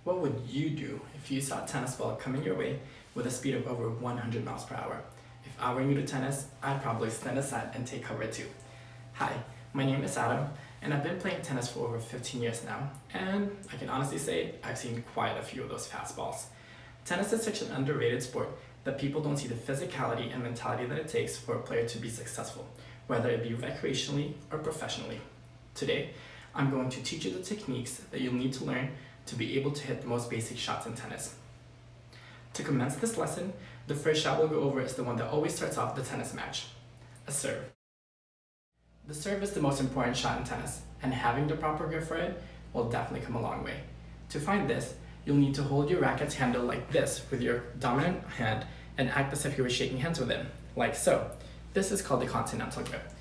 What would you do if you saw a tennis ball coming your way with a speed of over 100 miles per hour? If I were new to tennis, I'd probably stand aside and take cover too. Hi, my name is Adam, and I've been playing tennis for over 15 years now, and I can honestly say I've seen quite a few of those fastballs. Tennis is such an underrated sport that people don't see the physicality and mentality that it takes for a player to be successful, whether it be recreationally or professionally. Today, I'm going to teach you the techniques that you'll need to learn to be able to hit the most basic shots in tennis. To commence this lesson, the first shot we'll go over is the one that always starts off the tennis match, a serve. The serve is the most important shot in tennis, and having the proper grip for it will definitely come a long way. To find this, you'll need to hold your racket's handle like this with your dominant hand and act as if you were shaking hands with it, like so. This is called the continental grip.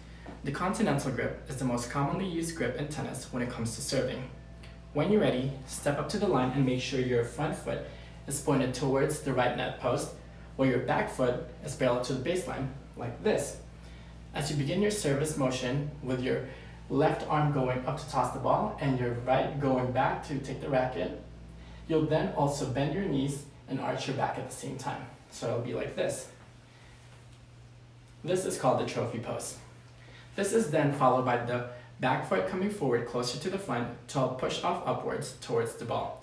The continental grip is the most commonly used grip in tennis when it comes to serving. When you're ready, step up to the line and make sure your front foot is pointed towards the right net post, while your back foot is parallel to the baseline, like this. As you begin your service motion with your left arm going up to toss the ball and your right going back to take the racket, you'll then also bend your knees and arch your back at the same time. So it'll be like this. This is called the trophy pose. This is then followed by the back foot coming forward closer to the front to help push off upwards towards the ball.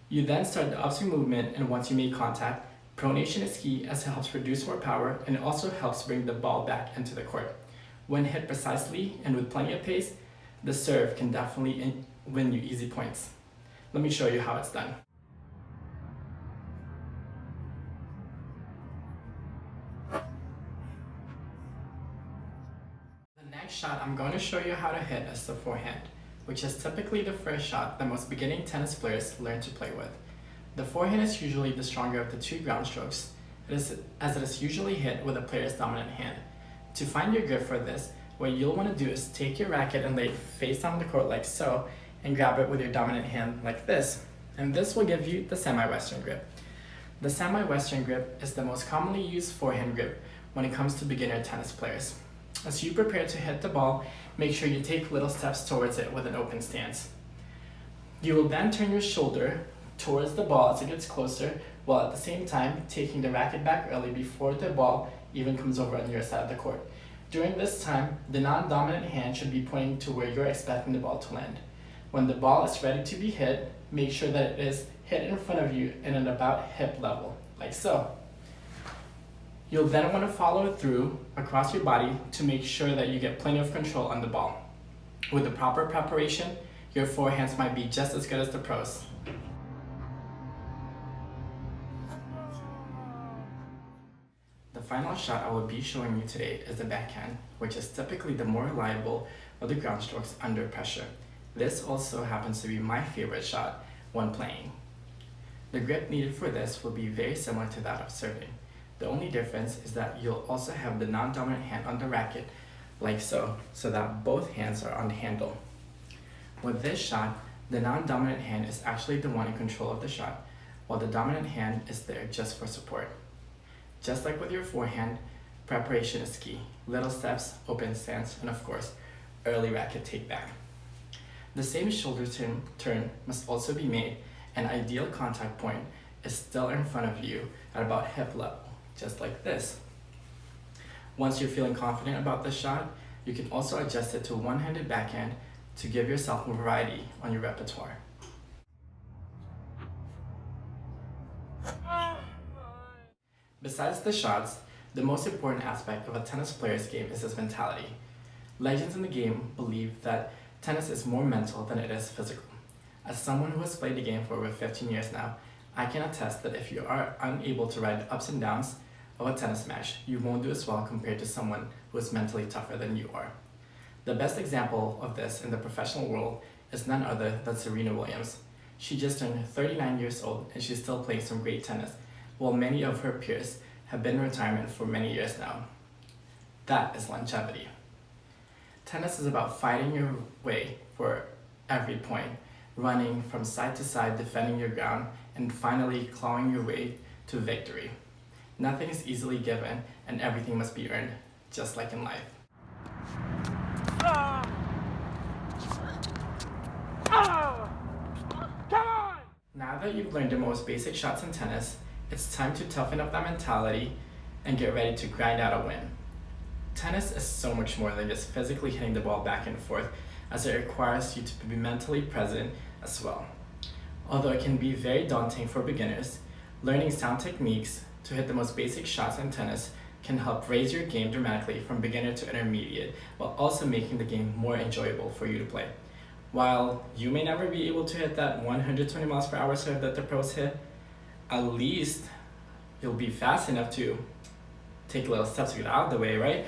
You then start the upswing movement, and once you make contact, pronation is key as it helps produce more power and it also helps bring the ball back into the court. When hit precisely and with plenty of pace, the serve can definitely win you easy points. Let me show you how it's done. The next shot I'm going to show you how to hit is the forehand, which is typically the first shot that most beginning tennis players learn to play with. The forehand is usually the stronger of the two ground strokes, as it is usually hit with a player's dominant hand. To find your grip for this, what you'll want to do is take your racket and lay it face down on the court like so, and grab it with your dominant hand like this. And this will give you the semi-western grip. The semi-western grip is the most commonly used forehand grip when it comes to beginner tennis players. As you prepare to hit the ball, make sure you take little steps towards it with an open stance. You will then turn your shoulder towards the ball as it gets closer, while at the same time taking the racket back early before the ball even comes over on your side of the court. During this time, the non-dominant hand should be pointing to where you're expecting the ball to land. When the ball is ready to be hit, make sure that it is hit in front of you and at about hip level, like so. You'll then want to follow it through across your body to make sure that you get plenty of control on the ball. With the proper preparation, your forehands might be just as good as the pros. The final shot I will be showing you today is the backhand, which is typically the more reliable of the ground strokes under pressure. This also happens to be my favorite shot when playing. The grip needed for this will be very similar to that of serving. The only difference is that you'll also have the non-dominant hand on the racket, like so that both hands are on the handle. With this shot, the non-dominant hand is actually the one in control of the shot, while the dominant hand is there just for support. Just like with your forehand, preparation is key. Little steps, open stance, and of course, early racket take back. The same shoulder turn must also be made, and ideal contact point is still in front of you at about hip level, just like this. Once you're feeling confident about the shot, you can also adjust it to a one-handed backhand to give yourself more variety on your repertoire. Besides the shots, the most important aspect of a tennis player's game is his mentality. Legends in the game believe that tennis is more mental than it is physical. As someone who has played the game for over 15 years now, I can attest that if you are unable to ride the ups and downs of a tennis match, you won't do as well compared to someone who is mentally tougher than you are. The best example of this in the professional world is none other than Serena Williams. She just turned 39 years old and she's still playing some great tennis, while many of her peers have been in retirement for many years now. That is longevity. Tennis is about fighting your way for every point, running from side to side, defending your ground, and finally clawing your way to victory. Nothing is easily given, and everything must be earned, just like in life. Now that you've learned the most basic shots in tennis, it's time to toughen up that mentality and get ready to grind out a win. Tennis is so much more than just physically hitting the ball back and forth, as it requires you to be mentally present as well. Although it can be very daunting for beginners, learning sound techniques to hit the most basic shots in tennis can help raise your game dramatically from beginner to intermediate, while also making the game more enjoyable for you to play. While you may never be able to hit that 120 miles per hour serve that the pros hit, at least you'll be fast enough to take little steps to get out of the way, right?